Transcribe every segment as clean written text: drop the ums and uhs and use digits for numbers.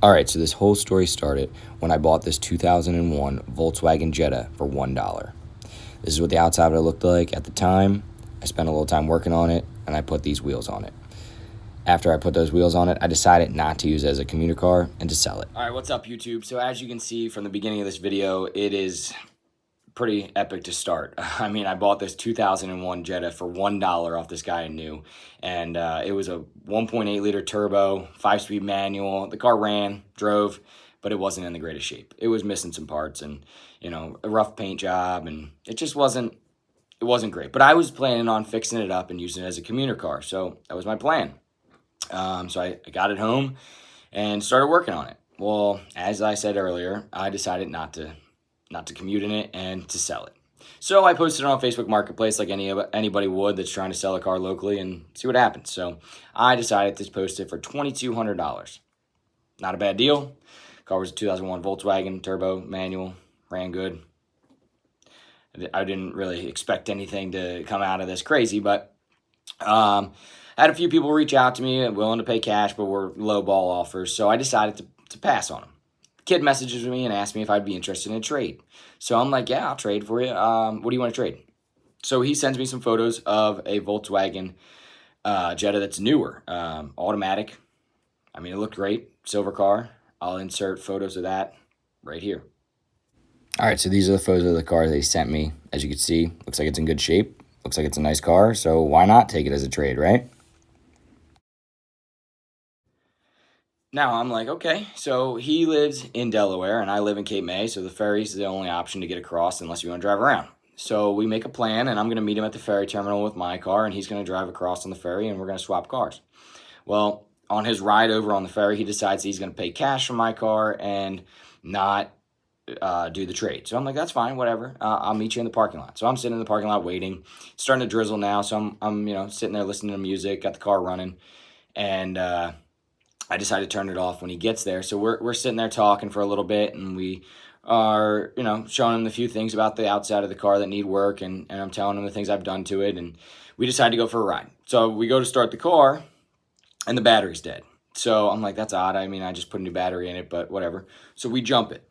All right, so this whole story started when I bought this 2001 Volkswagen Jetta for $1. This is what the outside of it looked like at the time. I spent a little time working on it, and I put these wheels on it. After I put those wheels on it, I decided not to use it as a commuter car and to sell it. All right, what's up, YouTube? So as you can see from the beginning of this video, it is pretty epic to start. I mean, I bought this 2001 Jetta for $1 off this guy I knew, and it was a 1.8 liter turbo, 5-speed manual. The car ran, drove, but it wasn't in the greatest shape. It was missing some parts and, you know, a rough paint job, and it just wasn't great. But I was planning on fixing it up and using it as a commuter car, so that was my plan. So I got it home and started working on it. Well, as I said earlier, I decided not to commute in it and to sell it. So I posted it on Facebook Marketplace like anybody would that's trying to sell a car locally and see what happens. So I decided to post it for $2,200. Not a bad deal. Car was a 2001 Volkswagen turbo manual, ran good. I didn't really expect anything to come out of this crazy, but I had a few people reach out to me willing to pay cash, but were low ball offers. So I decided to pass on them. Kid messages me and asked me if I'd be interested in a trade. So I'm like, yeah, I'll trade for you. What do you want to trade? So he sends me some photos of a Volkswagen Jetta that's newer, automatic. I mean, it looked great, silver car. I'll insert photos of that right here. All right, so these are the photos of the car they sent me. As you can see, looks like it's in good shape. Looks like it's a nice car, so why not take it as a trade, right? Now I'm like, okay, so he lives in Delaware and I live in Cape May, so the ferry's the only option to get across unless you want to drive around. So we make a plan, and I'm going to meet him at the ferry terminal with my car, and he's going to drive across on the ferry, and we're going to swap cars. Well, on his ride over on the ferry, he decides he's going to pay cash for my car and not do the trade. So I'm like, that's fine, whatever. I'll meet you in the parking lot. So I'm sitting in the parking lot waiting. It's starting to drizzle now, so I'm you know, sitting there listening to music, got the car running, and I decided to turn it off when he gets there. So we're sitting there talking for a little bit, and we are, you know, showing him the few things about the outside of the car that need work, and I'm telling him the things I've done to it, and we decide to go for a ride. So we go to start the car, and the battery's dead. So I'm like, that's odd. I mean, I just put a new battery in it, but whatever. So we jump it.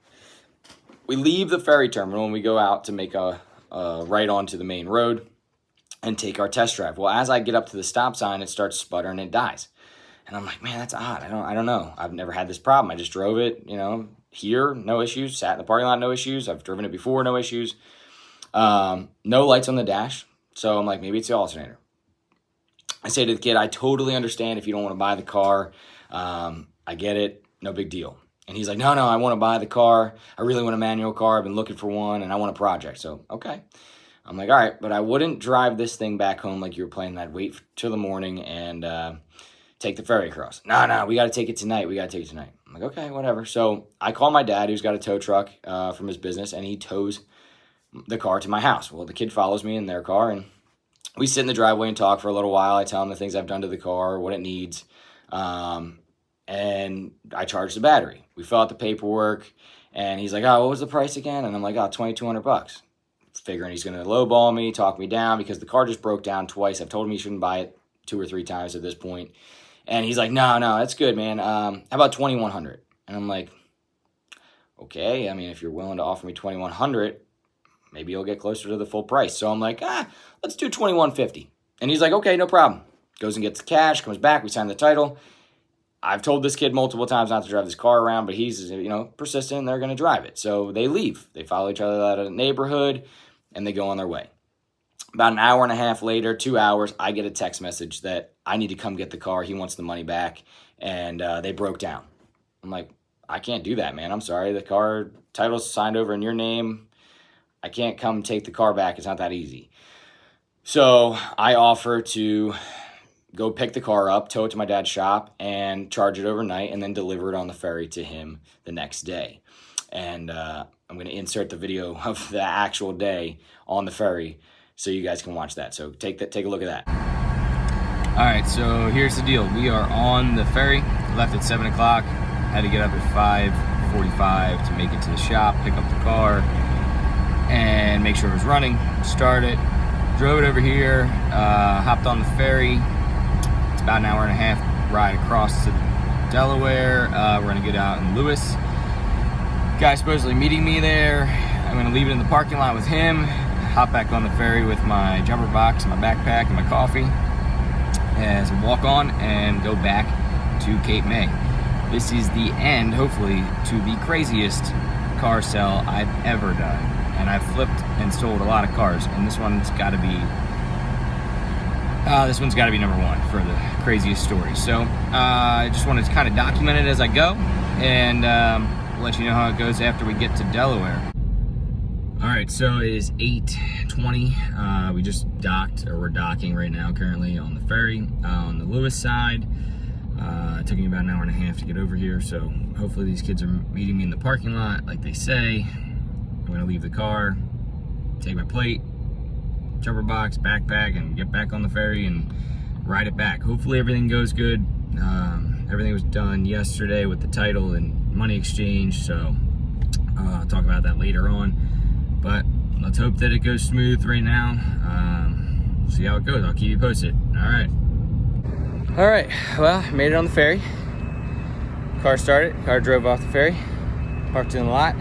We leave the ferry terminal, and we go out to make a right onto the main road and take our test drive. Well, as I get up to the stop sign, it starts sputtering and it dies. And I'm like, man, that's odd. I don't know. I've never had this problem. I just drove it, you know, here, no issues. Sat in the parking lot, no issues. I've driven it before, no issues. No lights on the dash. So I'm like, maybe it's the alternator. I say to the kid, I totally understand if you don't want to buy the car. I get it. No big deal. And he's like, no, I want to buy the car. I really want a manual car. I've been looking for one, and I want a project. So, okay. I'm like, all right, but I wouldn't drive this thing back home like you were planning. I'd wait till the morning and take the ferry across. No, we got to take it tonight. I'm like, okay, whatever. So I call my dad, who's got a tow truck from his business, and he tows the car to my house. Well, the kid follows me in their car, and we sit in the driveway and talk for a little while. I tell him the things I've done to the car, what it needs, and I charge the battery. We fill out the paperwork, and he's like, oh, what was the price again? And I'm like, oh, $2,200. Figuring he's going to lowball me, talk me down, because the car just broke down twice. I've told him he shouldn't buy it 2 or 3 times at this point. And he's like, no, that's good, man. How about $2,100? And I'm like, okay. I mean, if you're willing to offer me $2,100, maybe you'll get closer to the full price. So I'm like, let's do $2,150. And he's like, okay, no problem. Goes and gets the cash, comes back, we sign the title. I've told this kid multiple times not to drive this car around, but he's, you know, persistent, and they're going to drive it. So they leave. They follow each other out of the neighborhood, and they go on their way. About an hour and a half later, 2 hours, I get a text message that I need to come get the car. He wants the money back, and they broke down. I'm like, I can't do that, man. I'm sorry. The car title's signed over in your name. I can't come take the car back. It's not that easy. So I offer to go pick the car up, tow it to my dad's shop, and charge it overnight, and then deliver it on the ferry to him the next day. And I'm going to insert the video of the actual day on the ferry so you guys can watch that. So take a look at that. All right, so here's the deal. We are on the ferry, left at 7 o'clock, had to get up at 5:45 to make it to the shop, pick up the car, and make sure it was running, start it, drove it over here, hopped on the ferry. It's about an hour and a half ride across to Delaware. We're gonna get out in Lewis. Guy's supposedly meeting me there. I'm gonna leave it in the parking lot with him, hop back on the ferry with my jumper box, my backpack, and my coffee as a walk on and go back to Cape May. This is the end, hopefully, to the craziest car sale I've ever done. And I've flipped and sold a lot of cars, and this one's gotta be number one for the craziest story. So I just wanted to kind of document it as I go, and let you know how it goes after we get to Delaware. All right, so it is 8:20. We just docked, or we're docking right now currently on the ferry on the Lewis side. It took me about an hour and a half to get over here, so hopefully these kids are meeting me in the parking lot like they say. I'm gonna leave the car, take my plate, jumper box, backpack, and get back on the ferry and ride it back. Hopefully everything goes good. Everything was done yesterday with the title and money exchange, so I'll talk about that later on. But let's hope that it goes smooth right now. We'll see how it goes. I'll keep you posted. All right, well, I made it on the ferry. Car started, car drove off the ferry, parked in the lot.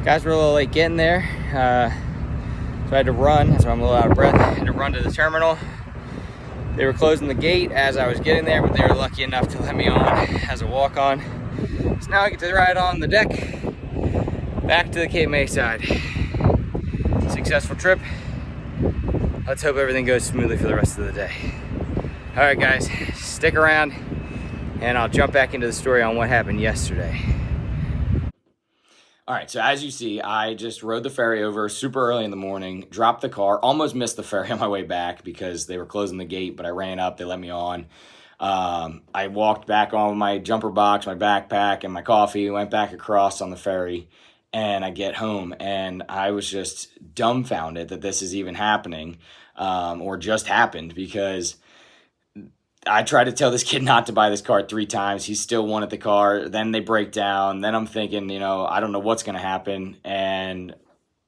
Guys were a little late getting there, so I had to run. That's why I'm a little out of breath. I had to run to the terminal. They were closing the gate as I was getting there, but they were lucky enough to let me on as a walk-on. So now I get to ride on the deck back to the Cape May side. Successful trip. Let's hope everything goes smoothly for the rest of the day. All right, guys, stick around and I'll jump back into the story on what happened yesterday. All right, so as you see, I just rode the ferry over super early in the morning, dropped the car, almost missed the ferry on my way back because they were closing the gate, but I ran up, they let me on. I walked back on my jumper box, my backpack, and my coffee, went back across on the ferry, and I get home, and I was just dumbfounded that this is even happening, or just happened, because I tried to tell this kid not to buy this car 3 times. He still wanted the car. Then they break down. Then I'm thinking, I don't know what's going to happen. And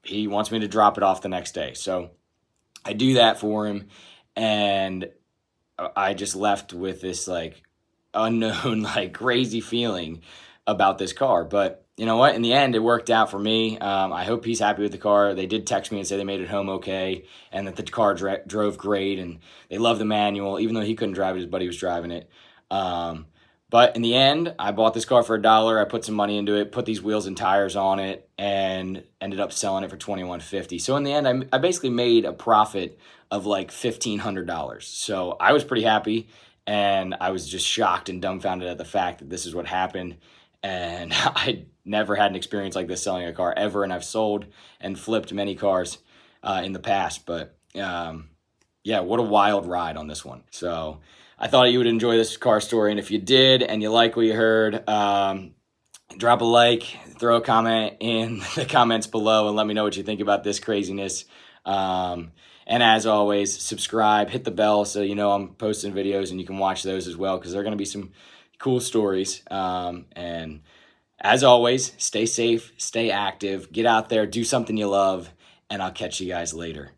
he wants me to drop it off the next day. So I do that for him. And I just left with this unknown, crazy feeling about this car. But you know what? In the end, it worked out for me. I hope he's happy with the car. They did text me and say they made it home okay and that the car drove great and they love the manual, even though he couldn't drive it, his buddy was driving it. But in the end, I bought this car for $1. I put some money into it, put these wheels and tires on it, and ended up selling it for $2,150. So in the end, I basically made a profit of like $1,500. So I was pretty happy, and I was just shocked and dumbfounded at the fact that this is what happened. And I never had an experience like this selling a car ever, and I've sold and flipped many cars in the past. But yeah, what a wild ride on this one. So I thought you would enjoy this car story, and if you did and you like what you heard, drop a like, throw a comment in the comments below, and let me know what you think about this craziness. And as always, subscribe, hit the bell so you know I'm posting videos and you can watch those as well, because they're going to be some cool stories. And as always, stay safe, stay active, get out there, do something you love, and I'll catch you guys later.